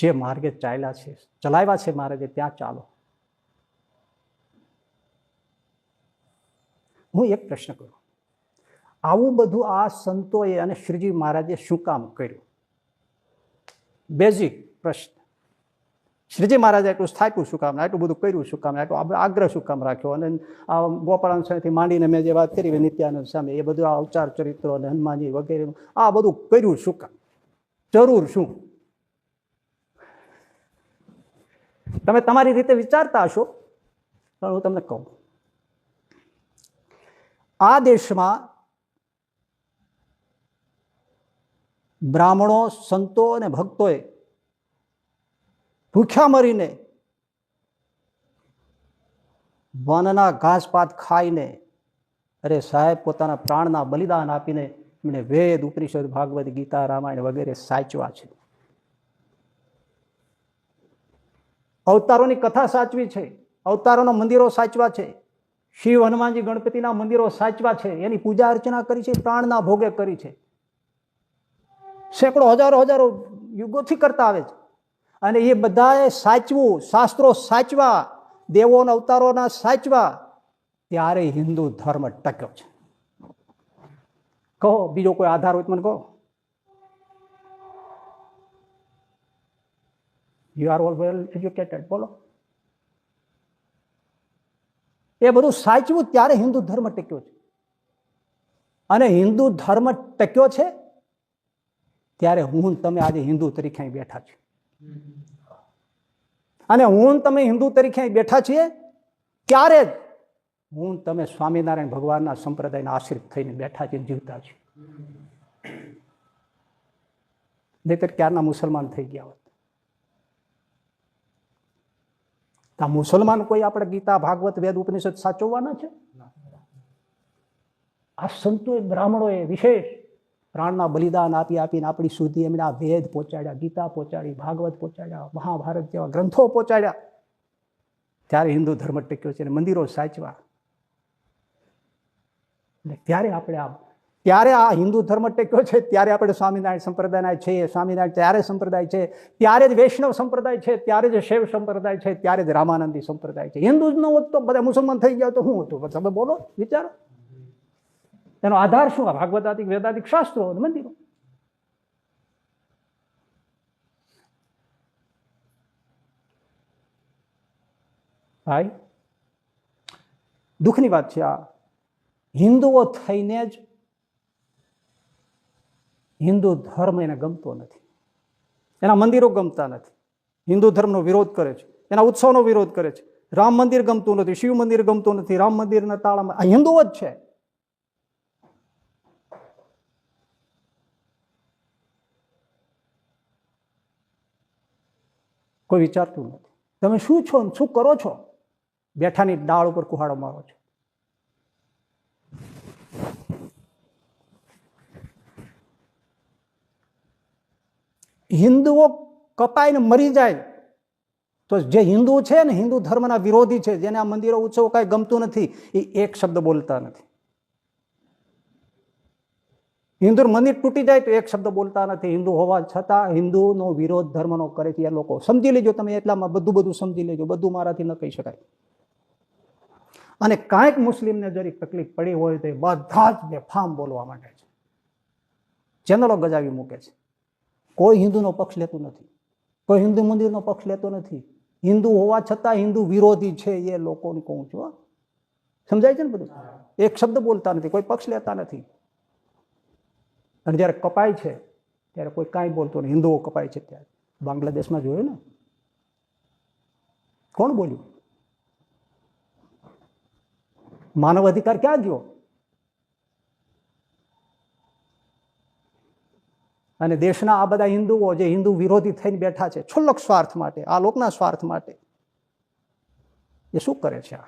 જે માર્ગે ચાલ્યા છે, ચલાવ્યા છે મહારાજે, ત્યાં ચાલો. હું એક પ્રશ્ન કરું, આવું બધું આ સંતોએ અને શ્રીજી મહારાજે શું કામ કર્યું? બેઝિક પ્રશ્ન. શ્રીજી મહારાજે એટલું સ્થાપ્યું શું કામ, આટલું બધું કર્યું શું કામ, આટલું આગ્રહ શું કામ રાખ્યો? અને આ ગોપાળાનંદ સ્વામીથી માંડીને મેં જે વાત કરી નિત્યાનંદ સ્વામી, એ બધું આ અવતાર ચરિત્રો અને હનુમાનજી વગેરેનું આ બધું કર્યું શું કામ? જરૂર શું? તમે તમારી રીતે વિચારતા હશો, પણ હું તમને કહું, આ દેશમાં બ્રાહ્મણો, સંતો અને ભક્તોએ ભૂખ્યા મરીને, વનના ઘાસપાત ખાઈને, અરે સાહેબ પોતાના પ્રાણના બલિદાન આપીને એમણે વેદ, ઉપનિષદ, ભાગવદ ગીતા, રામાયણ વગેરે સાચવા છે. અવતારોની કથા સાચવી છે, અવતારોના મંદિરો સાચવા છે, શિવ, હનુમાનજી, ગણપતિના મંદિરો સાચવા છે, એની પૂજા અર્ચના કરી છે, પ્રાણના ભોગે કરી છે, સેંકડો હજારો યુગોથી કરતા આવે છે. અને એ બધાએ સાચવું, શાસ્ત્રો સાચવા, દેવોના અવતારોના સાચવા, ત્યારે હિન્દુ ધર્મ ટક્યો છે. કહો બીજો કોઈ આધાર હોય તો મને કહો. You are all well educated, બોલો. એ બધું સાચવું ત્યારે હિન્દુ ધર્મ ટક્યો છે. અને હિન્દુ ધર્મ ટક્યો છે ત્યારે હું તમે આજે હિન્દુ તરીકે અહીં બેઠા છીએ. અને હું તમે હિન્દુ તરીકે અહીં બેઠા છીએ ત્યારે જ હું તમે સ્વામિનારાયણ ભગવાનના સંપ્રદાયના આશ્રિત થઈને બેઠા છીએ, જીવતા છીએ. નહીતર ક્યારના મુસલમાન થઈ ગયા હોત. આ મુસલમાન કોઈ આપણે ગીતા, ભાગવત, વેદ, ઉપનિષદ સાચવવાના છે? આ સંતોએ, બ્રાહ્મણોએ વિશેષ પ્રાણના બલિદાન આપીને આપણી સુધી એમણે આ વેદ પહોંચાડ્યા, ગીતા પહોંચાડી, ભાગવત પહોંચાડ્યા, મહાભારત જેવા ગ્રંથો પહોંચાડ્યા, ત્યારે હિન્દુ ધર્મ ટક્યો છે. મંદિરો સાચવા, ત્યારે આ હિન્દુ ધર્મ ટક્યો છે. ત્યારે આપણે સ્વામિનારાયણ સંપ્રદાયના છીએ, સ્વામિનારાયણ ત્યારે સંપ્રદાય છે, ત્યારે જ વૈષ્ણવ સંપ્રદાય છે, ત્યારે જ શૈવ સંપ્રદાય છે, ત્યારે જ રામાનંદી સંપ્રદાય છે. હિન્દુ જ ન હોત તો બધા મુસલમાન થઈ ગયા તો શું હતું? તમે બોલો, વિચારો. એનો આધાર શું? ભાગવતાદિક, વેદાદિક શાસ્ત્રો અને મંદિરો. ભાઈ, દુઃખની વાત છે આ. હિન્દુઓ થઈને જ હિન્દુ ધર્મ એને ગમતો નથી, એના મંદિરો ગમતા નથી, હિન્દુ ધર્મનો વિરોધ કરે છે, એના ઉત્સવનો વિરોધ કરે છે. રામ મંદિર ગમતું નથી, શિવ મંદિર ગમતું નથી, રામ મંદિરના તાળામાં આ હિન્દુઓ જ છે. કોઈ વિચારતું નથી. તમે શું છો, શું કરો છો? બેઠાની ડાળ ઉપર કુહાડો મારો છો. હિન્દુઓ કપાઈને મરી જાય તો જે હિન્દુ છે ને, હિન્દુ ધર્મના વિરોધી છે, જેને આ મંદિરો, ઉત્સવો કાંઈ ગમતું નથી, એ એક શબ્દ બોલતા નથી. હિન્દુ મંદિર તૂટી જાય તો એક શબ્દ બોલતા નથી. હિન્દુ હોવા છતાં હિન્દુનો વિરોધ ધર્મનો કરે છે. એ લોકો સમજી લેજો, તમે એટલામાં બધું સમજી લેજો, બધું મારાથી ન કહી શકાય. અને કાંઈક મુસ્લિમને જરી તકલીફ પડી હોય તો બધા જ બેફામ બોલવા માંડે છે, ચેનલો ગજાવી મૂકે છે. કોઈ હિન્દુનો પક્ષ લેતું નથી, કોઈ હિન્દુ મંદિરનો પક્ષ લેતો નથી. હિન્દુ હોવા છતાં હિન્દુ વિરોધી છે એ લોકોને કહું છું. સમજાય છે ને બધું? એક શબ્દ બોલતા નથી, કોઈ પક્ષ લેતા નથી. અને જ્યારે કપાય છે ત્યારે કોઈ કાંઈ બોલતો નહીં. હિન્દુઓ કપાય છે ત્યારે બાંગ્લાદેશમાં જોયું ને, કોણ બોલ્યું? માનવ અધિકાર ક્યાં ગયો? અને દેશના આ બધા હિન્દુઓ જે હિન્દુ વિરોધી થઈને બેઠા છે, છુલ્લક સ્વાર્થ માટે, આ લોકના સ્વાર્થ માટે, એ શું કરે છે?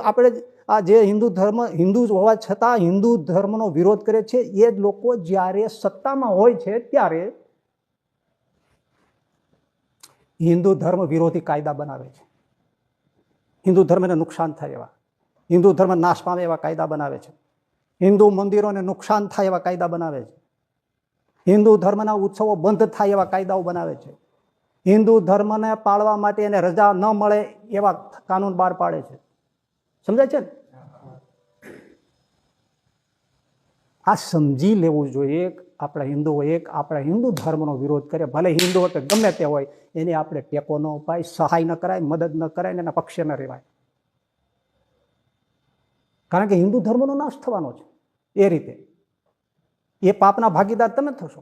આપણે આ જે હિન્દુ ધર્મ, હિન્દુ હોવા છતાં હિન્દુ ધર્મનો વિરોધ કરે છે, એ જ લોકો જ્યારે સત્તામાં હોય છે ત્યારે હિન્દુ ધર્મ વિરોધી કાયદા બનાવે છે. હિન્દુ ધર્મને નુકસાન થાય એવા, હિન્દુ ધર્મ નાશ પામે એવા કાયદા બનાવે છે. હિન્દુ મંદિરોને નુકસાન થાય એવા કાયદા બનાવે છે. હિન્દુ ધર્મના ઉત્સવો બંધ થાય એવા કાયદાઓ બનાવે છે. હિન્દુ ધર્મને પાળવા માટે એને રજા ન મળે એવા કાનૂન બહાર પાડે છે. સમજાય છે ને? આ સમજી લેવું જોઈએ. આપણા હિન્દુઓ આપણા હિન્દુ ધર્મનો વિરોધ કરે, ભલે હિન્દુ કે ગમે તે હોય, એને આપણે ટેકો ન અપાય, સહાય ન કરાય, મદદ ન કરાય, એના પક્ષે ન રહેવાય. કારણ કે હિન્દુ ધર્મનો નાશ થવાનો છે. એ રીતે એ પાપના ભાગીદાર તમે થશો.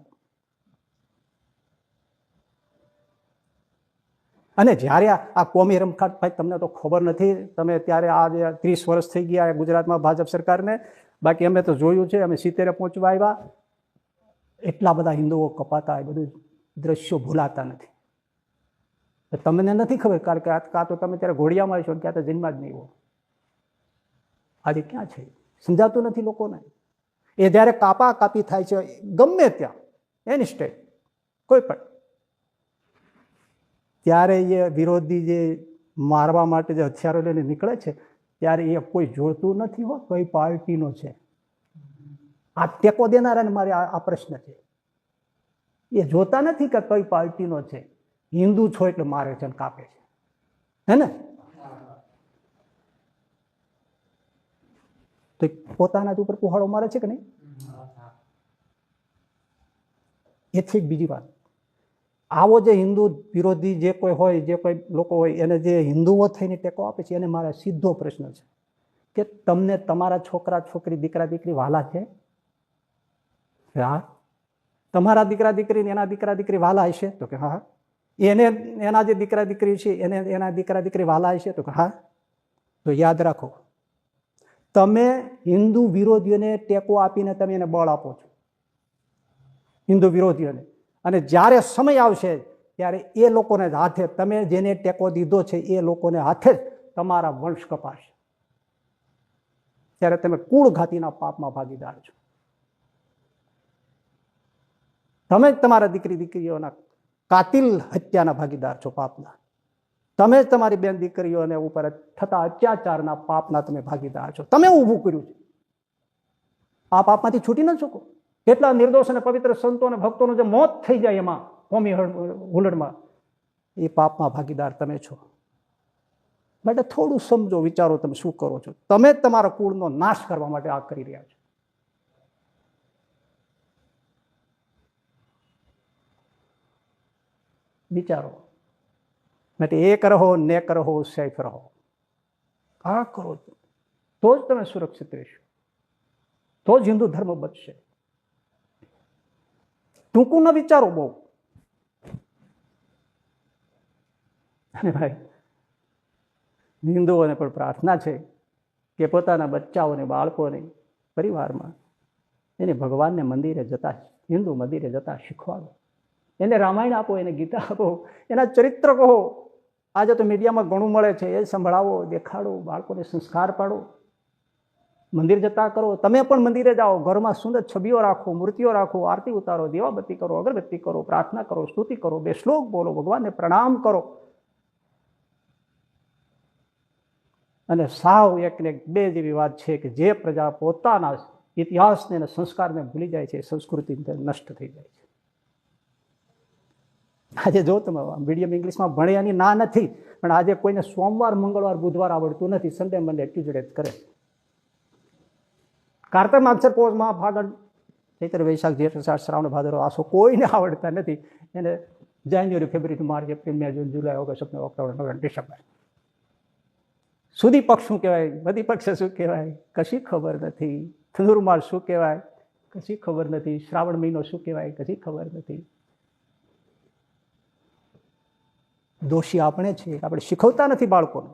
અને જ્યારે આ કોમી રમખાટ, ભાઈ તમને તો ખબર નથી, તમે ત્યારે આ 30 વર્ષ થઈ ગયા ગુજરાતમાં ભાજપ સરકારને, બાકી અમે તો જોયું છે, અમે 70 પહોંચવા આવ્યા, એટલા બધા હિન્દુઓ કપાતા, એ બધું દ્રશ્યો ભૂલાતા નથી. તમને નથી ખબર, કારણ કે કાં તો તમે ત્યારે ઘોડિયામાં છો, ક્યાં તો જન્મા જ નહીં હો. આજે ક્યાં છે સમજાતું નથી લોકોને. એ જ્યારે કાપા કાપી થાય છે ગમે ત્યાં, એની સ્ટેટ કોઈ પણ, ત્યારે એ વિરોધી જે મારવા માટે જે હથિયારો લઈને નીકળે છે, ત્યારે એ કોઈ જોતું નથી હો કઈ પાર્ટીનો છે. આ ટેકો દેનારાને મારે આ પ્રશ્ન છે. એ જોતા નથી કે કઈ પાર્ટીનો છે. હિન્દુ છો એટલે મારે છે ને કાપે છે, હે ને? તો પોતાના જ ઉપર કુહાડો મારે છે કે નહીં? એથી બીજી વાત, આવો જે હિન્દુ વિરોધી જે કોઈ હોય, જે કોઈ લોકો હોય, એને જે હિન્દુઓ થઈને ટેકો આપે છે, એને મારે સીધો પ્રશ્ન છે કે તમને તમારા છોકરા છોકરી, દીકરા દીકરી વાલા છે? હા. તમારા દીકરા દીકરી એના દીકરા દીકરી વાલા હશે? તો કે હા. એને એના જે દીકરા દીકરી છે એને એના દીકરા દીકરી વાલા હશે? તો કે હા. તો યાદ રાખો, તમે હિન્દુ વિરોધીઓને ટેકો આપીને તમે એને બળ આપો છો, હિન્દુ વિરોધીઓને. અને જ્યારે સમય આવશે ત્યારે એ લોકોને હાથે, તમે જેને ટેકો દીધો છે એ લોકોને હાથે જ તમારા વંશ કપાશે. ત્યારે તમે કુળઘાતીના પાપમાં ભાગીદાર છો. તમે જ તમારા દીકરી દીકરીઓના કાતિલ હત્યાના ભાગીદાર છો, પાપના. તમે જ તમારી બેન દીકરીઓને ઉપર થતા અત્યાચારના પાપના તમે ભાગીદાર છો. તમે ઊભું કર્યું છે. આ પાપમાંથી છૂટી ન શકો. કેટલા નિર્દોષ અને પવિત્ર સંતો અને ભક્તોનું જે મોત થઈ જાય એમાં, કોમી હુલ્લડમાં, એ પાપમાં ભાગીદાર તમે છો. માટે થોડું સમજો, વિચારો તમે શું કરો છો. તમે જ તમારા કુળનો નાશ કરવા માટે આ કરી રહ્યા છો. વિચારો. માટે એક રહો, નેક રહો, સેફ રહો. આ કરો તો જ તમે સુરક્ષિત રહેશો, તો જ હિન્દુ ધર્મ બચશે. ટૂંકું ન વિચારો બહુ. અને ભાઈ, હિન્દુઓને પણ પ્રાર્થના છે કે પોતાના બચ્ચાઓને, બાળકોને, પરિવારમાં એને ભગવાનને મંદિરે જતા, હિન્દુ મંદિરે જતા શીખવાડો. એને રામાયણ આપો, એને ગીતા આપો, એના ચરિત્ર કહો. આજે તો મીડિયામાં ઘણું મળે છે, એ સંભળાવો, દેખાડો, બાળકોને સંસ્કાર પાડો, મંદિર જતા કરો. તમે પણ મંદિરે જાઓ, ઘરમાં સુંદર છબીઓ રાખો, મૂર્તિઓ રાખો, આરતી ઉતારો, દીવાબત્તી કરો, અગરબત્તી કરો, પ્રાર્થના કરો, સ્તુતિ કરો, 2 શ્લોક બોલો, ભગવાનને પ્રણામ કરો. અને સાવ એકને એક બે જેવી વાત છે કે જે પ્રજા પોતાના ઇતિહાસને અને સંસ્કારને ભૂલી જાય છે, સંસ્કૃતિ નષ્ટ થઈ જાય છે. આજે જો તમે મીડિયમ ઇંગ્લિશમાં ભણ્યાની ના નથી, પણ આજે કોઈને સોમવાર, મંગળવાર, બુધવાર આવડતું નથી, સન્ડે મંડે ટ્યુઝડે જ કરે. કાર્તક માગસર પોષમાં ફાગણ ચૈત્ર વૈશાખ જેઠ અષાઢ શ્રાવણ ભાદરવો આસો કોઈને આવડતા નથી. એને January, February, March, April, May, June, July, August, September, October, November, December સુધી પક્ષ શું કહેવાય, બધી પક્ષ શું કહેવાય, કશી ખબર નથી. ધનુર્માસ શું કહેવાય, કશી ખબર નથી. શ્રાવણ મહિનો શું કહેવાય, કશી ખબર નથી. દોષી આપણે છીએ, આપણે શીખવતા નથી બાળકોને.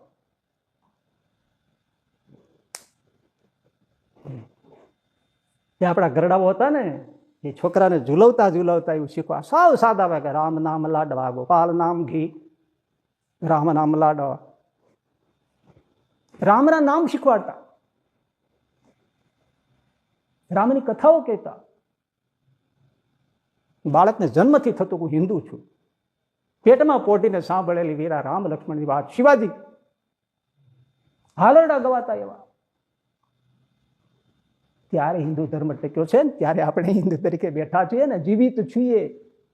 એ આપણા ગરડાઓ હતા ને, એ છોકરાને ઝુલવતા ઝુલવતા એવું શીખવા. સાવ સાદા વાગે, રામ નામ લાડવા, ગોપાલ નામ ઘી, રામ નામ લાડવા, રામના નામ શીખવાડતા, રામની કથાઓ કહેતા. બાળકને જન્મથી થતું હું હિન્દુ છું, પેટમાં પોટીને સાંભળેલી વીરા રામ લક્ષ્મણની વાત, શિવાજી હાલરડા ગવાતા એવા. ત્યારે હિન્દુ ધર્મ ટક્યો છે ને ત્યારે આપણે હિન્દુ તરીકે બેઠા છીએ ને, જીવિત છીએ.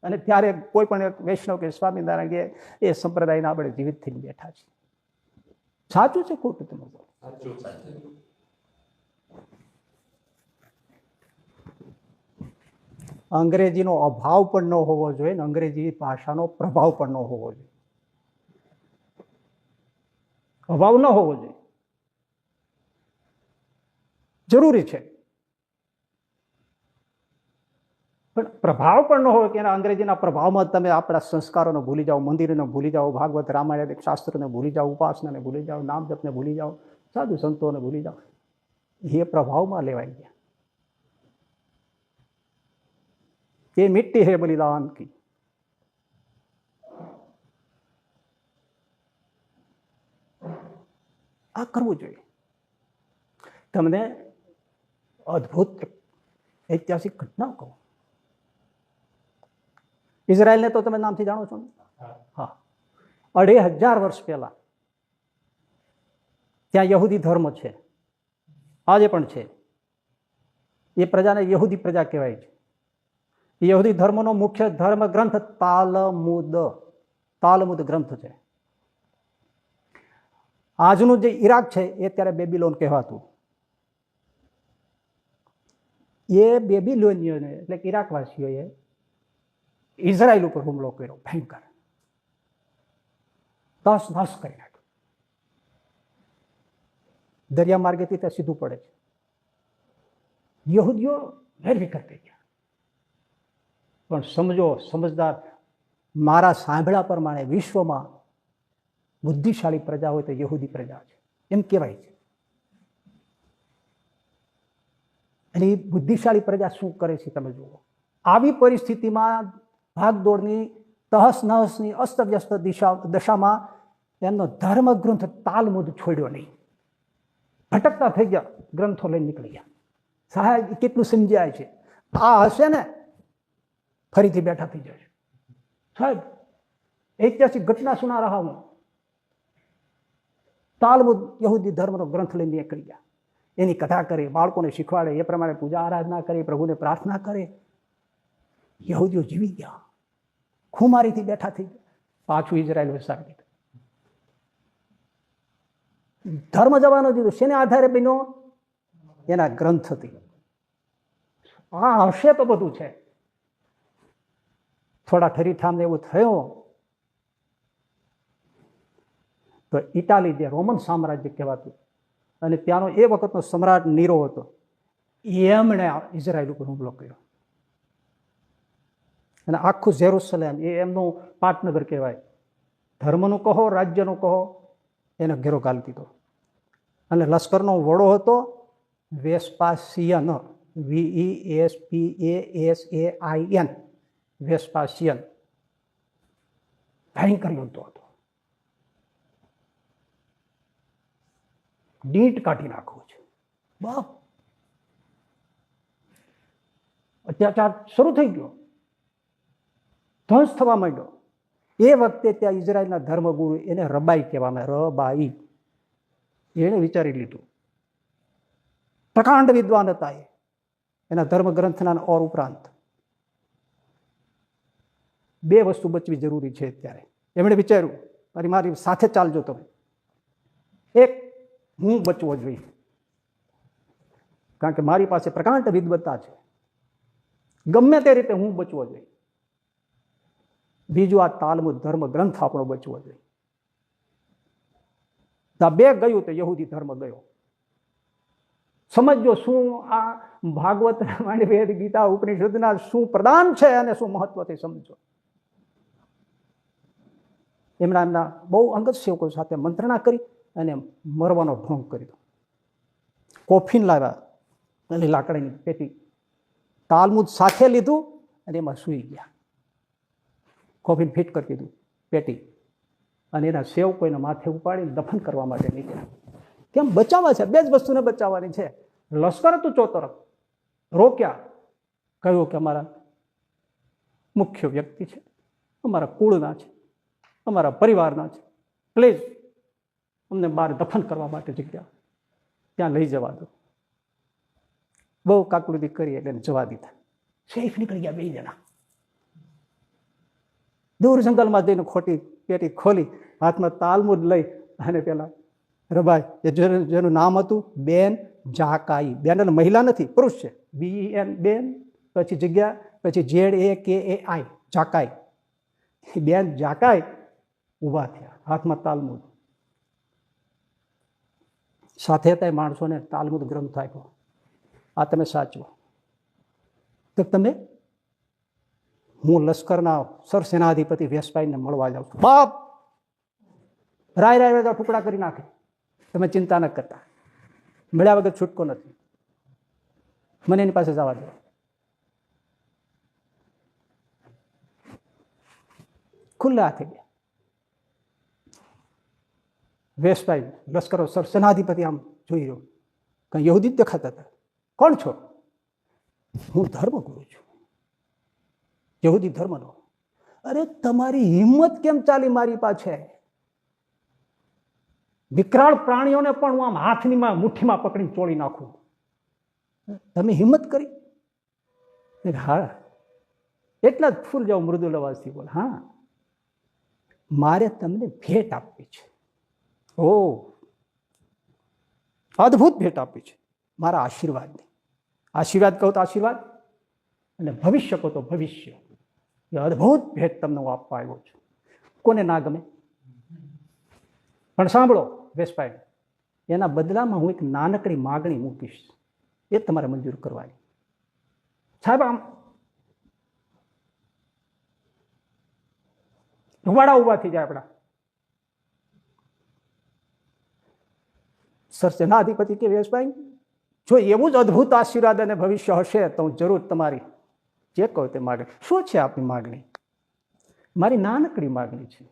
અને ત્યારે કોઈ પણ એક વૈષ્ણવ કે સ્વામિનારાયણ કે એ સંપ્રદાયના આપણે જીવિત થઈને બેઠા છીએ. સાચું છે ખોટું તમે બોલો? અંગ્રેજીનો અભાવ પણ ન હોવો જોઈએ ને અંગ્રેજી ભાષાનો પ્રભાવ પણ ન હોવો જોઈએ. અભાવ ન હોવો જોઈએ, જરૂરી છે, પણ પ્રભાવ પણ ન હોય કે એના અંગ્રેજીના પ્રભાવમાં તમે આપણા સંસ્કારોને ભૂલી જાઓ, મંદિરને ભૂલી જાઓ, ભાગવત રામાયણ શાસ્ત્રને ભૂલી જાઓ, ઉપાસનાને ભૂલી જાઓ, નામ જપને ભૂલી જાઓ, સાધુ સંતોને ભૂલી જાઓ. એ પ્રભાવમાં લેવાઈ ગયા. એ મિટ્ટી હે બલિદાન કી. આ કરવું જોઈએ. તમને અદ્ભુત ઐતિહાસિક ઘટના કહું. ઇઝરાયલને તો તમે નામથી જાણો છો ને? હા, 2500 વર્ષ પહેલા ત્યાં યહૂદી ધર્મ છે, આજે પણ છે. એ પ્રજાને યહૂદી પ્રજા કહેવાય છે. યહૂદી ધર્મનો મુખ્ય ધર્મ ગ્રંથ તાલમુદ ગ્રંથ છે. આજનું જે ઈરાક છે એ ત્યારે બેબીલોન કહેવાતું. એ બેબીલોનિયને એટલે કે ઈરાકવાસીઓએ ઇઝરાયલ ઉપર હુમલો કર્યો, ભયંકર, તસ નસ કરી નાખ્યો. દરિયા માર્ગેથી ત્યાં સીધું પડે છે. યહૂદીઓ વેરવિખેર થઈ ગયા. પણ સમજો, સમજદાર, મારા સાંભળ્યા પ્રમાણે વિશ્વમાં બુદ્ધિશાળી પ્રજા હોય તો યહૂદી પ્રજા છે એમ કહેવાય છે. અને એ બુદ્ધિશાળી પ્રજા શું કરે છે તમે જુઓ. આવી પરિસ્થિતિમાં ભાગદોડની, તહસ નહસની અસ્તવ્યસ્ત દશામાં એમનો ધર્મગ્રંથ તાલમુદ છોડ્યો નહીં. ભટકતા થઈ ગયા, ગ્રંથો લઈને નીકળી ગયા. સાહેબ કેટલું સમજાય છે, આ હશે ને ફરીથી બેઠા થઈ જશે. સાહેબ ઐતિહાસિક ઘટના સુના રહા હું. તાલમુદ યહૂદી ધર્મનો ગ્રંથ લઈને નીકળી ગયા. એની કથા કરે, બાળકોને શીખવાડે, એ પ્રમાણે પૂજા આરાધના કરે, પ્રભુને પ્રાર્થના કરે. યહૂદીઓ જીવી ગયા, ખુમારીથી બેઠા થઈ ગયા. પાછું ઇઝરાયલ વસાવી દીધું. ધર્મ જવાનો દીધો. શેને આધારે બન્યો? એના ગ્રંથથી. હા હશે તો બધું છે. થોડા ઠરીઠામને એવું થયું તો ઇટાલી જે રોમન સામ્રાજ્ય કહેવાતું અને ત્યાંનો એ વખતનો સમ્રાટ નીરો હતો, એમણે ઇઝરાયલ ઉપર હુમલો કર્યો. અને આખું જેરુસલેમ એ એમનું પાટનગર કહેવાય. ધર્મનું કહો, રાજ્યનું કહો, એને ઘેરો ગાલી દીધો. અને લશ્કરનો વડો હતો વેસ્પાસિયન, VESPASAIN, વેસ્પાસિયન. ભયંકર યુદ્ધ હતો. દીટ કાઢી નાખવું છે. બાપ અત્યાચાર શરૂ થઈ ગયો, ધ્વંસ થવા માંડ્યો. એ વખતે ત્યાં ઇઝરાયલના ધર્મગુરુ, એને રબાઈ કહેવામાં, રબાઈ, એણે વિચારી લીધું. પ્રકાંડ વિદ્વાન હતા એ, એના ધર્મગ્રંથના ઓર ઉપરાંત. 2 વસ્તુ બચવી જરૂરી છે અત્યારે. એમણે વિચાર્યું મારી સાથે ચાલજો તમે. એક, હું બચવો જોઈએ કારણ કે મારી પાસે પ્રકાંડ વિદ્વત્તા છે, ગમે તે રીતે હું બચવો જોઈએ. બીજું, આ તાલમુદ ધર્મ ગ્રંથ આપણો બચવો જોઈએ. આ 2 ગયું તો યહૂદી ધર્મ ગયો. સમજો શું આ ભાગવત રામાયણ વેદ ગીતા ઉપનિષદના શું પ્રદાન છે અને શું મહત્વથી સમજો. એમના બહુ અંગત સેવકો સાથે મંત્રણા કરી અને મરવાનો ઢોંગ કર્યો. કોફીન લાવ્યા અને લાકડાની પેટી, તાલમુદ સાથે લીધું અને એમાં સૂઈ ગયા. કોફીન ફિટ કરી દીધું પેટી, અને એના સેવકો એના માથે ઉપાડીને દફન કરવા માટે નીકળ્યા. કેમ બચાવવા છે? 2 જ વસ્તુને બચાવવાની છે. લશ્કર હતું ચોતરફ, રોક્યા, કહ્યું કે અમારા મુખ્ય વ્યક્તિ છે, અમારા કુળના છે, અમારા પરિવારના છે, પ્લીઝ અમને બહાર દફન કરવા માટે જગ્યા ત્યાં લઈ જવા દો. બહુ કાકૃતિ કરી એટલે એને જવા દીધા. સેફ નીકળી ગયા 2 જણા. દૂર જંગલમાં જઈને ખોટી પેટી ખોલી, હાથમાં તાલમુદ લઈ અને પેલા રબાઈ જેનું નામ હતું બેન જાકાઈ. બેન એટલે મહિલા નથી, પુરુષ છે. BEN બેન, પછી જગ્યા, પછી ZAKAI જાકાઈ. બેન જાકાઈ ઊભા થયા, હાથમાં તાલમુદ. સાથે હતા માણસોને તાલમુદ ગ્રંથ આપ્યો, આ તમે સાચવો. તો તમે, હું લશ્કરના સરસેનાધિપતિ વેશભાઈને મળવા જાઉં છું. બાપ રાય ટુકડા કરી નાખે, તમે ચિંતા ન કરતા, મળ્યા વગર છૂટકો નથી, મને એની પાસે જવા દો. ખુલ્લા હાથે ગયા. વેશભાઈ લશ્કરો સરસેનાધિપતિ આમ જોઈ રહ્યો, કઈ યહૂદી જ દેખાતા હતા. કોણ છો? હું ધર્મગુરુ છું, યહૂદી ધર્મનો. અરે તમારી હિંમત કેમ ચાલી મારી પાસે? વિકરાળ પ્રાણીઓને પણ હું આમ હાથની મુઠ્ઠીમાં પકડીને ચોળી નાખું, તમે હિંમત કરી? હા, એટલા જ ફૂલ જાઓ મૃદુલ અવાજથી બોલ. હા, મારે તમને ભેટ આપવી છે. ઓ, અદ્ભુત ભેટ આપી છે, મારા આશીર્વાદની. આશીર્વાદ કહો તો આશીર્વાદ, અને ભવિષ્ય કહો તો ભવિષ્ય. એ અદ્ભુત ભેટ તમને હું આપવા આવ્યો છું. કોને ના ગમે? પણ સાંભળો વેશભાઈ, એના બદલામાં હું એક નાનકડી માગણી મૂકીશ, એ તમારે મંજૂર કરવાની. સાહેબ આમ રૂવાડા ઉભા થઈ જાય આપણા. સરસેનાધિપતિ કે વેશભાઈ, જો એવું જ અદ્ભુત આશીર્વાદ અને ભવિષ્ય હશે તો હું જરૂર તમારી જે કહો તે માગણી. શું છે આપની માગણી? મારી નાનકડી માગણી છે,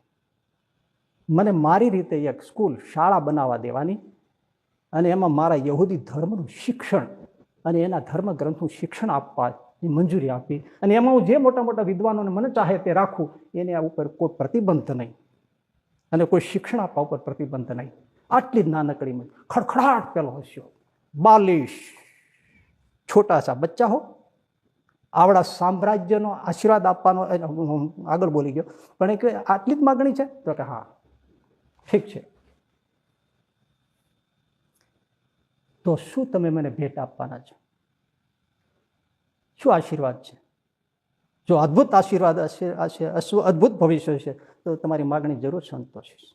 મને મારી રીતે એક સ્કૂલ, શાળા બનાવવા દેવાની, અને એમાં મારા યહૂદી ધર્મનું શિક્ષણ અને એના ધર્મ ગ્રંથનું શિક્ષણ આપવાની મંજૂરી આપી, અને એમાં હું જે મોટા મોટા વિદ્વાનોને મને ચાહે તે રાખું, એના ઉપર કોઈ પ્રતિબંધ નહીં, અને કોઈ શિક્ષણ આપવા ઉપર પ્રતિબંધ નહીં. આટલી જ નાનકડી ખડખડાટ પેલો હસ્યો. 42 છોટા સા બચ્ચા હો, આવડા સામ્રાજ્યનો આશીર્વાદ આપવાનો. આગળ બોલી ગયો, પણ એ કે આટલી જ માગણી છે? તો કે હા, ઠીક છે. તો શું તમે મને ભેટ આપવાના છો? શું આશીર્વાદ છે? જો અદ્ભુત આશીર્વાદ હશે, અદ્ભુત ભવિષ્ય છે, તો તમારી માગણી જરૂર સંતોષીશ.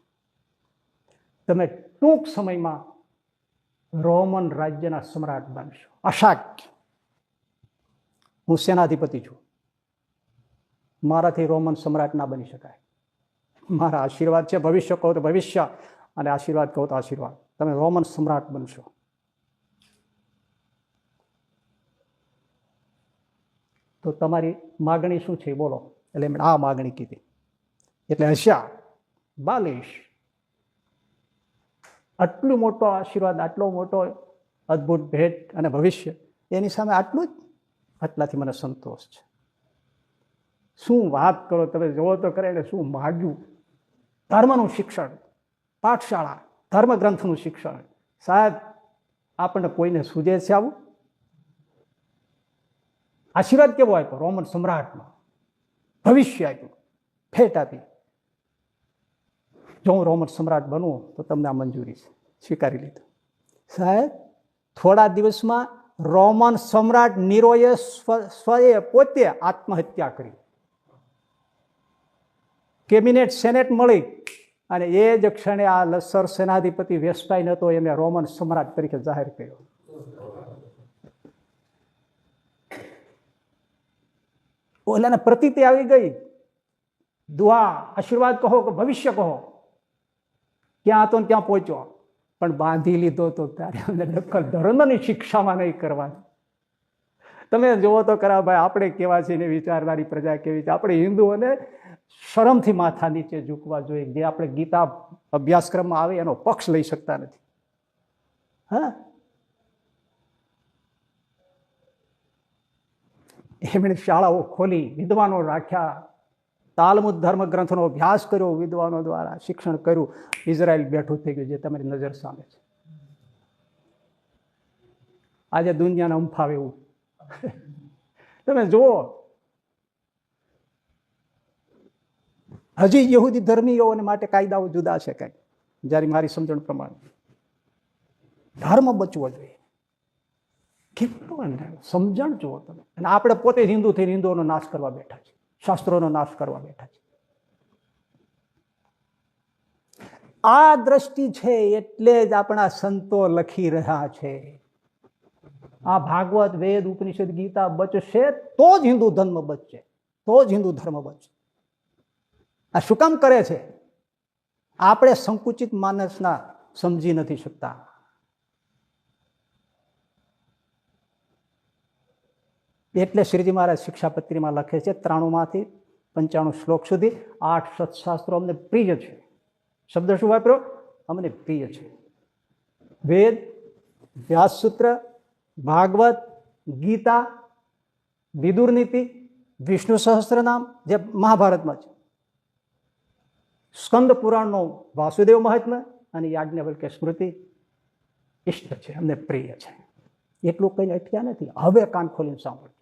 તમે ટૂંક સમયમાં રોમન રાજ્યના સમ્રાટ બનશો. અશાક્ય. હું સેનાધિપતિ છું, મારાથી રોમન સમ્રાટ ના બની શકાય. મારા આશીર્વાદ છે, ભવિષ્ય કહો તો ભવિષ્ય, અને આશીર્વાદ કહો તો આશીર્વાદ. તમે રોમન સમ્રાટ બનશો. તો તમારી માગણી શું છે બોલો? એટલે એમણે આ માગણી કીધી. એટલે હસ્યા. 42 આટલું મોટો આશીર્વાદ, આટલો મોટો અદ્ભુત ભેટ અને ભવિષ્ય, એની સામે આટલું જ? આટલાથી મને સંતોષ છે. શું વાત કરો તમે, જોવો તો કરે એટલે શું માગ્યું. ધર્મનું શિક્ષણ, પાઠશાળા, ધર્મ ગ્રંથનું શિક્ષણ. સાહેબ આપણને કોઈને સૂજે છે આવું? આશીર્વાદ કેવો આપ્યો? રોમન સમ્રાટનો. ભવિષ્ય આપ્યું, ભેટ આપી. જો હું રોમન સમ્રાટ બનું તો તમને આ મંજૂરી છે. સ્વીકારી લીધું. સાહેબ થોડા દિવસમાં રોમન સમ્રાટ નીરોએ પોતે આત્મહત્યા કરી. કેબિનેટ સેનેટ મળી, અને એ જ ક્ષણે આ સરસેનાધિપતિ વેશભાઈ હતો, એમને રોમન સમ્રાટ તરીકે જાહેર કર્યો. ઓલાને પ્રતીતિ આવી ગઈ. દુઆ, આશીર્વાદ કહો કે ભવિષ્ય કહો, ક્યાં હતો ને ત્યાં પહોંચ્યો. પણ બાંધી લીધો તો ત્યારે ધર્મની શિક્ષામાં નહીં કરવાની. તમે જુઓ તો ખરા ભાઈ, આપણે કેવા છીએ ને વિચારનારી પ્રજા કેવી છે. આપણે હિન્દુઓને શરમથી માથા નીચે ઝૂકવા જોઈએ. જે આપણે ગીતા અભ્યાસક્રમમાં આવે એનો પક્ષ લઈ શકતા નથી. હા, એમણે શાળાઓ ખોલી, વિદ્વાનો રાખ્યા, તાલમુદ ધર્મ ગ્રંથનો અભ્યાસ કર્યો, વિદ્વાનો દ્વારા શિક્ષણ કર્યું. ઇઝરાયલ બેઠું થઈ ગયું, જે તમારી નજર સામે છે. આજે દુનિયાને અંફાવે એવું. તમે જુઓ, હજી યહૂદી ધર્મીઓને માટે કાયદાઓ જુદા છે કંઈક, જ્યારે મારી સમજણ પ્રમાણે ધર્મ બચવો જોઈએ. કેટલું સમજણ જુઓ તમે. અને આપણે પોતે હિન્દુ થઈને હિન્દુઓનો નાશ કરવા બેઠા છે, શાસ્ત્રોનો નાશ કરવા બેઠા છે. આ દ્રષ્ટિ છે એટલે જ આપણા સંતો લખી રહ્યા છે, આ ભાગવત, વેદ, ઉપનિષદ, ગીતા બચશે તો જ હિન્દુ ધર્મ બચશે, તો જ હિન્દુ ધર્મ બચશે. આ શું કામ કરે છે? આપણે સંકુચિત માનસના સમજી નથી શકતા. એટલે શ્રીજી મહારાજ શિક્ષાપત્રીમાં લખે છે 93 માંથી 95 શ્લોક સુધી 8 સત્શાસ્ત્રો અમને પ્રિય છે. શબ્દ શું વાપર્યો? અમને પ્રિય છે. વેદ, વ્યાસસૂત્ર, ભાગવત, ગીતા, વિદુર નીતિ, વિષ્ણુ સહસ્ત્રનામ જે મહાભારતમાં છે, સ્કંદ પુરાણનો વાસુદેવ મહાત્મ્ય અને યાજ્ઞવલ્ક્ય સ્મૃતિ ઇષ્ટ છે, અમને પ્રિય છે. એટલું કઈ અટક્યા નથી. હવે કાન ખોલીને સાંભળજો.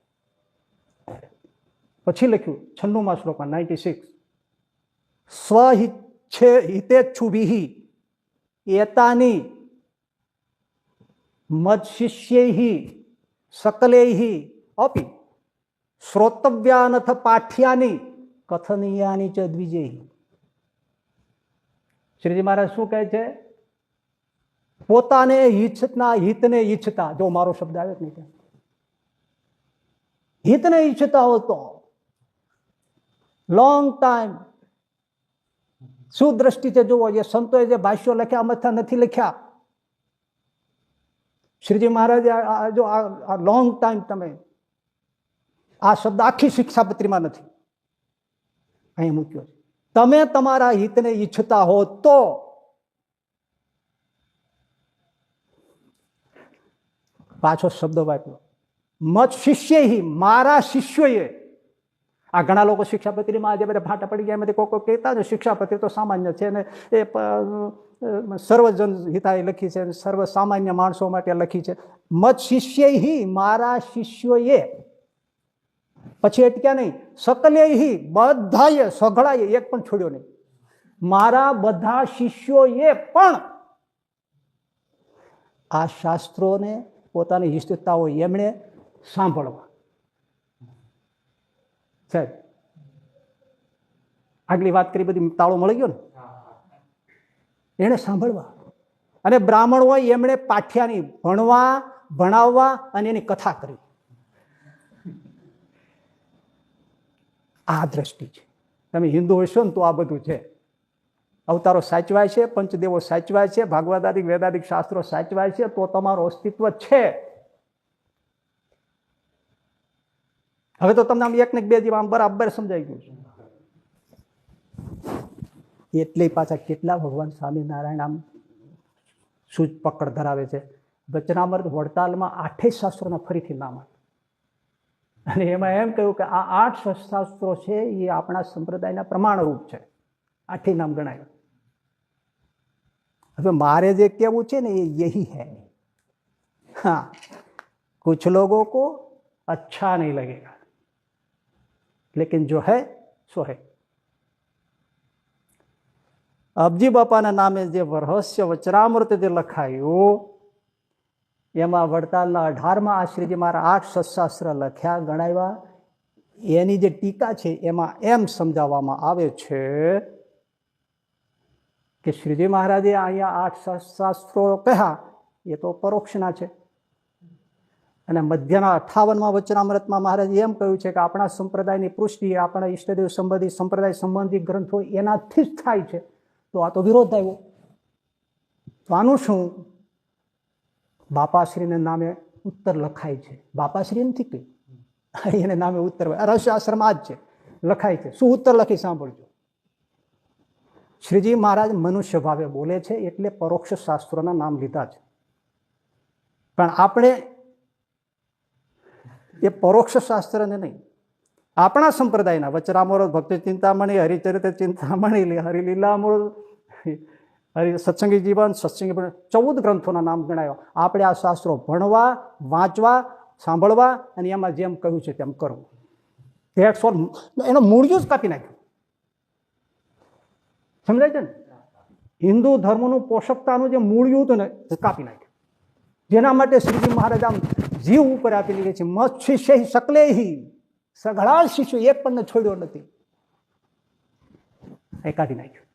પછી લખ્યું 96મા શ્લોકમાં 96, સ્વહિતેચ્છુભિ એતાની મદશિષ્યૈ સકલૈ અપિ શ્રોતવ્યાનથ પાઠ્યાની કથનીયાની ચ દ્વિજૈ. શ્રીજી મહારાજ શું કહે છે? પોતાને હિતને ઈચ્છતા, જો મારો શબ્દ આવે જ નહીં, હિતને ઈચ્છતા હો તો લોંગ ટાઈમ શું દ્રષ્ટિ છે જુઓ. એ સંતોએ જે ભાષ્યો લખ્યા અમથા નથી લખ્યા. શ્રીજી મહારાજે જો આ લોંગ ટાઈમ, તમે આ શબ્દ આખી શિક્ષાપત્રીમાં નથી, અહીં મૂક્યો છે. તમે તમારા હિતને ઈચ્છતા હો તો પાછો શબ્દ વાપર્યો, મત શિષ્ય, મારા શિષ્યોએ. આ ઘણા લોકો શિક્ષાપત્રીમાં આજે બધા ફાટા પડી ગયા, એમાંથી કોઈ કહેતા ને શિક્ષાપત્રી તો સામાન્ય છે ને એ સર્વજન હિતાય લખી છે, સર્વ સામાન્ય માણસો માટે લખી છે. મત શિષ્ય, મારા શિષ્યોએ. પછી અટક્યા નહીં, સકલે, બધાએ, સઘળાએ, એક પણ છોડ્યો નહીં. મારા બધા શિષ્યોએ પણ આ શાસ્ત્રોને પોતાની હિસ્તતાઓ એમણે સાંભળવા. સાહેબ આગલી વાત કરી બધી તાળો મળી ગયો ને, એને સાંભળવા. અને બ્રાહ્મણ હોય એમણે પાઠ્યાની ભણવા, ભણાવવા અને એની કથા કરી. આ દ્રષ્ટિ છે. તમે હિન્દુ હશો ને તો આ બધું છે. અવતારો સાચવાય છે, પંચદેવો સાચવાય છે, ભાગવદાદિક વેદાદિક શાસ્ત્રો સાચવાય છે, તો તમારું અસ્તિત્વ છે. હવે તો તમને આમ એક ને બે જેવા આમ બરાબર સમજાઈ ગયું છે. એટલે પાછા કેટલા ભગવાન સ્વામિનારાયણ આમ સૂઝ પકડ ધરાવે છે. વચનામૃત વડતાલમાં 8 શાસ્ત્રોના ફરીથી નામ આપ્યા અને એમાં એમ કહ્યું કે આ 8 શાસ્ત્રો છે એ આપણા સંપ્રદાયના પ્રમાણરૂપ છે. 8 નામ ગણાય. હવે મારે જે કહેવું છે ને એ યહી હૈ. हाँ, कुछ लोगों को अच्छा नहीं लगेगा, लेकिन जो है सो है. અબજી બાપાના નામે જે રહસ્ય વચનામૃત જે લખાયું એમાં વડતાલના 18મા શ્રીજી મારા 8 સત્શાસ્ત્ર લખ્યા, ગણાવ્યા. એની જે ટીકા છે એમાં એમ સમજાવવામાં આવે છે કે શ્રીજી મહારાજે અહીંયા 8 સત્શાસ્ત્રો કહ્યા એ તો પરોક્ષના છે. અને મધ્યના 58મા વચનામૃતમાં મહારાજે એમ કહ્યું છે કે આપણા સંપ્રદાયની પુષ્ટિ આપણા ઈષ્ટદેવ સંબંધી સંપ્રદાય સંબંધી ગ્રંથો એનાથી જ થાય છે. તો આ તો વિરોધ આવ્યો. તો આનું શું? બાપાશ્રીને નામે ઉત્તર લખાય છે. બાપાશ્રી નથી કઈ, એને નામે ઉત્તર રહસ્ય આશ્રમ આ જ છે, લખાય છે. શું ઉત્તર લખી સાંભળજો. શ્રીજી મહારાજ મનુષ્ય ભાવે બોલે છે એટલે પરોક્ષ શાસ્ત્રોના નામ લીધા છે. પણ આપણે એ પરોક્ષ શાસ્ત્રને નહીં, આપણા સંપ્રદાયના વચનામૃત, ભક્તિ ચિંતામણી, હરિચરિત્ર ચિંતામણી, હરિલીલામૃત, સત્સંગી જીવન, સત્સંગી 14 ગ્રંથોના નામ ગણાયો. આપણે આ શાસ્ત્રો ભણવા, વાંચવા, સાંભળવા અને એમાં જેમ કહ્યું છે તેમ કરવું. એનો મૂળિયું જ કાપી નાખ્યું. સમજાય છે ને? હિન્દુ ધર્મનું પોષકતાનું જે મૂળિયું હતું ને એ કાપી નાખ્યું. જેના માટે શ્રીજી મહારાજ આમ જીવ ઉપર આપી લે છે, મત શિષ્ય સકલેહી, સઘળા શિષ્યો એક પણ છોડ્યો નથી, એ કાઢી નાખ્યું.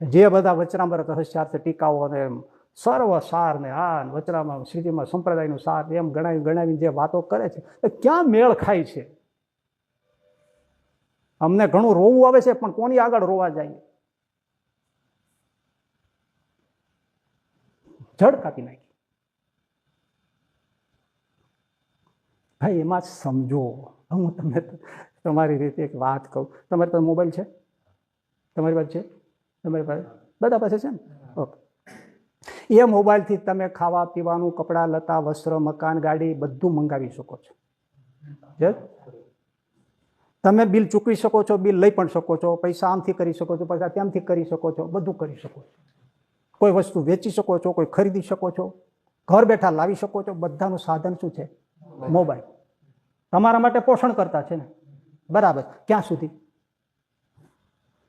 જે બધા વચનામૃત રહસ્યાર્થ ટીકાઓ અને સર્વ સાર ને આ વચનામાં શ્રીજીમાં સંપ્રદાયનું સાર એમ ગણાવીને જે વાતો કરે છે એ ક્યાં મેળ ખાય છે? અમને ઘણું રોવું આવે છે, પણ કોની આગળ રોવા જાય? જડ કાપી નાખી. ભાઈ એમાં સમજો. હું તમને તમારી રીતે એક વાત કહું. તમારી પાસે મોબાઈલ છે? તમારી પાસે છે? તમારી પાસે બધા પાસે છે ને? ઓકે. એ મોબાઈલથી તમે ખાવા પીવાનું, કપડાં લતા, વસ્ત્ર, મકાન, ગાડી બધું મંગાવી શકો છો. તમે બિલ ચૂકવી શકો છો, બિલ લઈ પણ શકો છો, પૈસા આમથી કરી શકો છો, પૈસા ત્યાંથી કરી શકો છો, બધું કરી શકો છો. કોઈ વસ્તુ વેચી શકો છો, કોઈ ખરીદી શકો છો, ઘર બેઠા લાવી શકો છો. બધાનું સાધન શું છે? મોબાઈલ. તમારા માટે પોષણ કરતા છે ને? બરાબર. ક્યાં સુધી?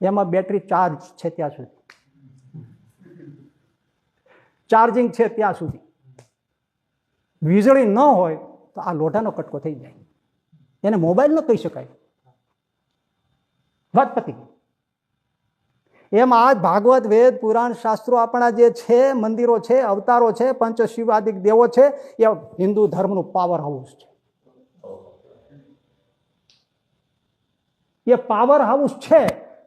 એમાં બેટરી ચાર્જ છે ત્યાં સુધી, ચાર્જિંગ છે ત્યાં સુધી. વીજળી ન હોય તો આ લોઢાનો કટકો થઈ જાય. એને મોબાઈલ ન કહી શકાય. વાત પતી. એમ આ ભાગવત, વેદ, પુરાણ, શાસ્ત્રો આપણા જે છે, મંદિરો છે, અવતારો છે, પંચશિવાદિક દેવો છે, એ હિન્દુ ધર્મનું પાવર હાઉસ છે. એ પાવર હાઉસ છે.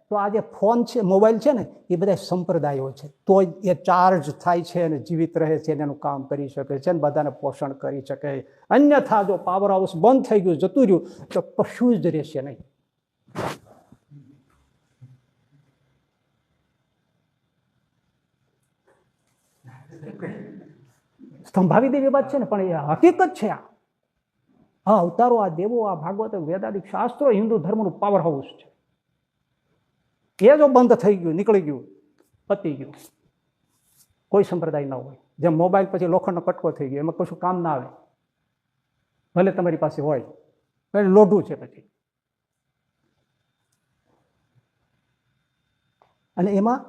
તો આ જે ફોન છે, મોબાઈલ છે ને, એ બધા સંપ્રદાયો છે. તો એ ચાર્જ થાય છે અને જીવિત રહે છે, એનું કામ કરી શકે છે, બધાને પોષણ કરી શકે. અન્યથા જો પાવર હાઉસ બંધ થઈ ગયું, જતું રહ્યું, તો કશું જ રહેશે નહીં. સ્તંભાવી દેવી વાત છે ને, પણ એ હકીકત છે. આ અવતારો, આ દેવો, આ ભાગવત, વેદાદિક શાસ્ત્રો હિન્દુ ધર્મનું પાવર હાઉસ છે. એ જો બંધ થઈ ગયું, નીકળી ગયું, પતી ગયું. કોઈ સંપ્રદાય ન હોય. જેમ મોબાઈલ પછી લોખંડનો કટકો થઈ ગયો, એમાં કશું કામ ના આવે, ભલે તમારી પાસે હોય, લોઢું છે પછી. અને એમાં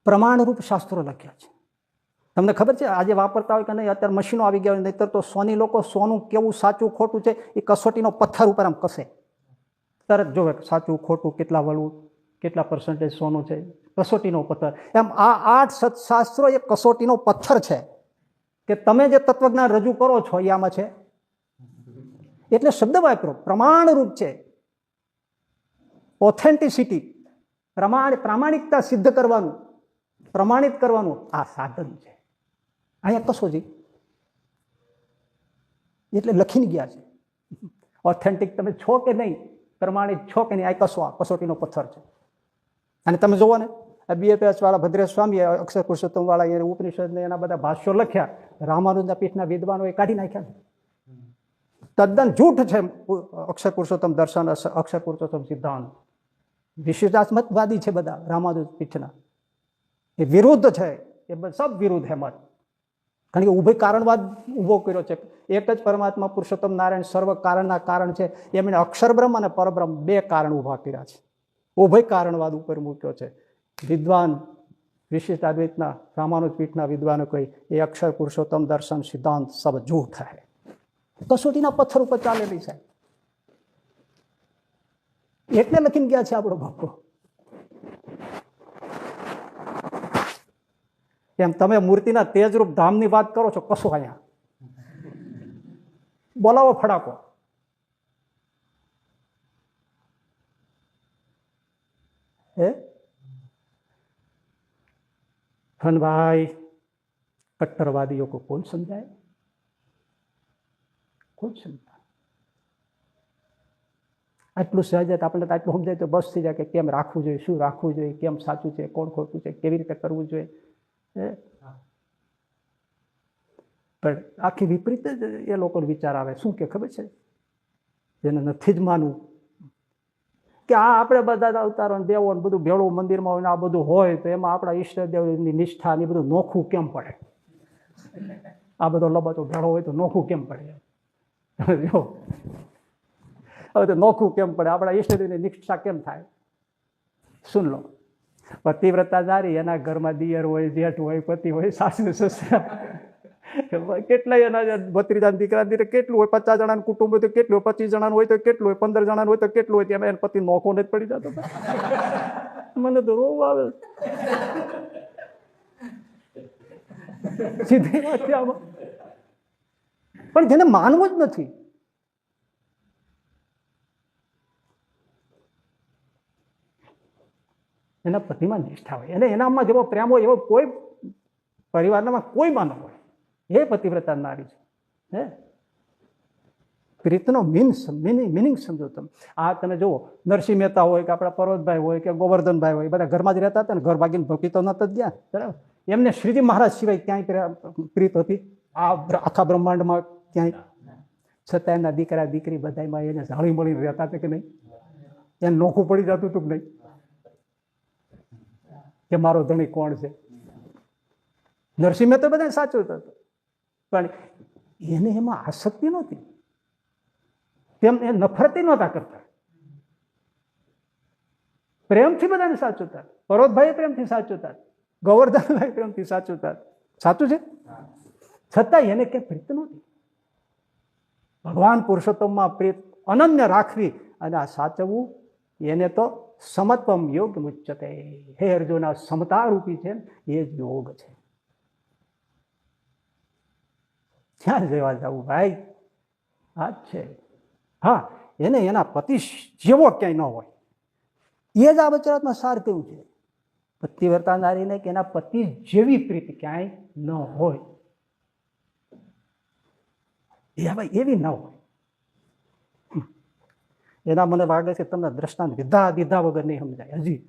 પ્રમાણરૂપ શાસ્ત્રો લખ્યા છે. તમને ખબર છે આજે વાપરતા હોય કે નહીં? અત્યારે મશીનો આવી ગયા હોય. નહીતર તો સોની લોકો સોનું કેવું સાચું ખોટું છે એ કસોટીનો પથ્થર ઉપર આમ કસે, તરત જોવે સાચું ખોટું, કેટલા વળવું, કેટલા પર્સન્ટેજ સોનું છે, કસોટીનો પથ્થર. એમ આ 8 સત્શાસ્ત્રો એ કસોટીનો પથ્થર છે કે તમે જે તત્વજ્ઞાન રજૂ કરો છો એ આમાં છે. એટલે શબ્દ વાપરો, પ્રમાણરૂપ છે. ઓથેન્ટિસિટી, પ્રામાણિકતા સિદ્ધ કરવાનું, પ્રમાણિત કરવાનું આ સાધન છે. અહીંયા કસોટી એટલે લખીને ગયા છે. ઓથેન્ટિક તમે છો કે નહીં, પ્રમાણિત છો કે નહીં, આ કસોટીનો પથ્થર છે. અને તમે જુઓ ને, આ BFS વાળા ભદ્રેશ સ્વામી, અક્ષર પુરુષોત્તમ વાળા, એને ઉપનિષદ ને એના બધા ભાષ્યો લખ્યા. રામાનુજના પીઠના વિદ્વાનો એ કાઢી નાખ્યા. તદ્દન જૂઠ છે અક્ષર પુરુષોત્તમ દર્શન, અક્ષર પુરુષોત્તમ સિદ્ધાંત. વિશિષ્ટાત્મકવાદી છે બધા રામાનુજ પીઠના. એ વિરુદ્ધ છે, એ સબ વિરુદ્ધ હે મત. કારણ કે ઉભય કારણવાદ ઉભો કર્યો છે. એક જ પરમાત્મા પુરુષોત્તમ નારાયણ સર્વ કારણના કારણ છે. એમણે અક્ષર બ્રહ્મ અને પરબ્રહ્મ 2 કારણ ઉભા કર્યા છે. ઉભય કારણવાદ ઉપર મૂક્યો છે. વિદ્વાન વિશિષ્ટાદ્વૈતના રામાનુજ પીઠના વિદ્વાનો કહી એ અક્ષર પુરુષોત્તમ દર્શન સિદ્ધાંત સબ જૂઠ है. કસોટીના પથ્થર ઉપર ચાલેલી છે. એટલે લખીને ગયા છે આપણો બાપુ. એમ તમે મૂર્તિના તેજરૂપ ધામની વાત કરો છો, કશો અહીંયા બોલાવો ફડાકો. ભાઈ कट्टरवादियों को कौन समझाए? कौन समझाए? આટલું સહજ આપણને આટલું સમજાય તો બસ થઈ જાય કે કેમ રાખવું જોઈએ, શું રાખવું જોઈએ, કેમ સાચું છે, કોણ ખોટું છે, કેવી રીતે કરવું જોઈએ. પણ આખી વિપરીત જ એ લોકોનો વિચાર આવે. શું કે ખબર છે? જેને નથી જ માનવું કે આ આપણે બધા અવતારો ને દેવો ને બધું ભેળું મંદિરમાં હોય ને આ બધું હોય તો એમાં આપણા ઈષ્ટદેવની નિષ્ઠા ને બધું નોખું કેમ પડે? આ બધો લબાતો ભેળો હોય તો નોખું કેમ પડે? હવે તો નોખું કેમ પડે? આપણા ઈષ્ટદેવની નિષ્ઠા કેમ થાય? સુન લો, પતિવ્રતા નારી, એના ઘરમાં દિયર હોય, જેઠ હોય, પતિ હોય, સાસુ સસરા, કેટલાય એના ભત્રીજા દીકરા દીકરા કેટલું હોય, 50 જણાનું કુટુંબ હોય તો કેટલું હોય, 25 જણાનું હોય તો કેટલું હોય, 15 જણાનું હોય તો કેટલું હોય, ત્યાં એને પતિ નોખો નથી પડી જતો? મને તો રોવ આવે. સીધી વાત છે આમાં. પણ જેને માનવું જ નથી, એના પતિમાં નિષ્ઠા હોય, એને એનામાં જેવો પ્રેમ હોય એવો કોઈ પરિવારમાં કોઈમાં ન હોય. એ પતિવ્રતા નારી છે. હે, પ્રીતનો મિનિંગ સમજો તમે. આ તમે જુઓ, નરસિંહ મહેતા હોય કે આપણા પર્વતભાઈ હોય કે ગોવર્ધનભાઈ હોય, બધા ઘરમાં જ રહેતા હતા ને, ઘર ભાગીને ભક્તિ તો નતા જ ગયા. બરાબર, એમને શ્રીજી મહારાજ સિવાય ક્યાંય પ્રીત હતી આ આખા બ્રહ્માંડમાં ક્યાંય? છતાં એમના દીકરા દીકરી બધામાં એને જાળી મળીને રહેતા હતા કે નહીં? એને નોખું પડી જતું હતું કે નહીં કે મારો ધણી કોણ છે? નરસિંહ મહેતા બધાને સાચું હતું, પણ એને એમાં આસક્તિ નહોતી. તેમ એ નફરતી નહોતા કરતા, પ્રેમથી બધાને સાચવતા. પર્વતભાઈ પ્રેમથી સાચવતા, ગોવર્ધનભાઈ પ્રેમથી સાચવતા. સાચું છે? છતાં એને ક્યાંય પ્રીત નહોતી. ભગવાન પુરુષોત્તમમાં પ્રીત અનન્ય રાખવી અને આ સાચવવું, એને તો સમત્વમ યોગ મુચ્યતે. હે અર્જુન, આ સમતા રૂપી છે એ જ યોગ છે. ક્યાં જવા જવું ભાઈ? આ જ છે. હા, એને એના પતિ જેવો ક્યાંય ન હોય. એ જ આ વચરાતમાં સાર કેવું છે, પતિવ્રતા નારીને કે એના પતિ જેવી પ્રીતિ ક્યાંય ન હોય. એ ભાઈ એવી ન હોય. એના મને લાગે છે તમને દ્રષ્ટાંત દીધા વગર નહીં સમજાય હજી.